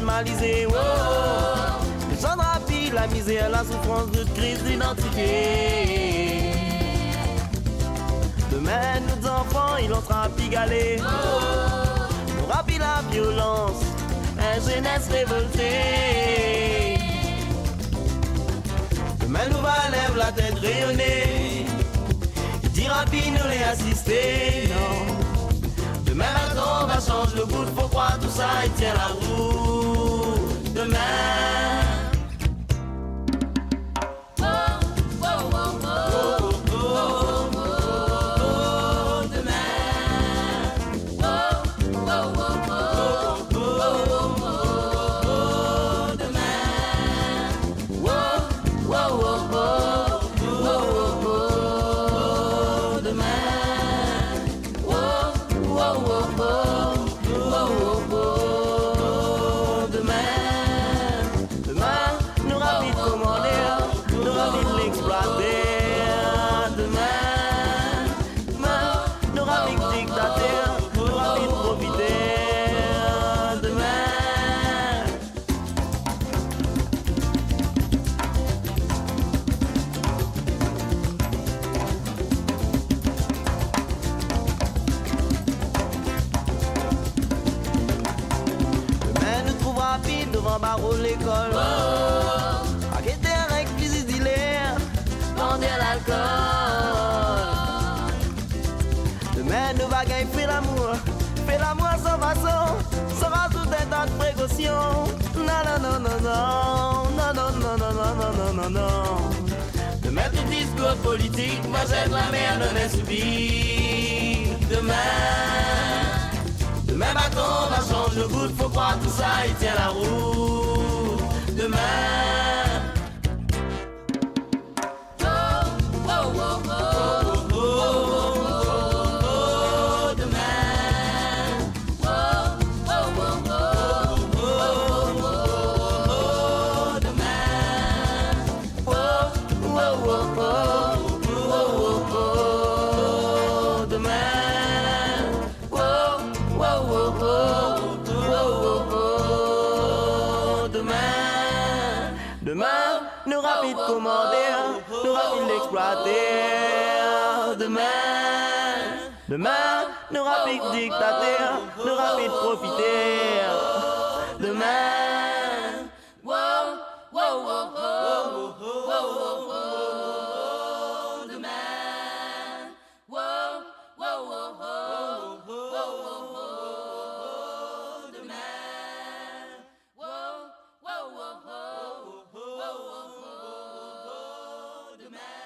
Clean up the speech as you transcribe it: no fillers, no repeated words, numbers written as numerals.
Malisé, oh, les gens rapides, la misère, la souffrance de crise d'identité. Demain, nos enfants, ils ont rapigalé, oh, nous rapide la violence, une jeunesse révoltée. Demain, nous va lève la tête rayonnée, dit rapide, nous les assister, non. Demain matin on va changer le bout, faut croire tout ça et tient la route. Demain. Devant barreau l'école, oh, arrêtez avec fusil d'hilaire, vendez l'alcool. Demain nous va gagner, fait l'amour sans façon, sera tout un tas de précautions. Non, non, non, non, non, non, non, non, non, non, non, non, non. Demain tout discours politique va être la merde d'un insoumis. Demain bâton va changer le goût, faut croire tout ça, il tient la route. Demain. Demain, nous rapides commander, nous rapides l'exploiter. Demain, nous rapides dictater, nous rapides profiter. Demain, wow, wow, wow, wow, wow, wow. Demain.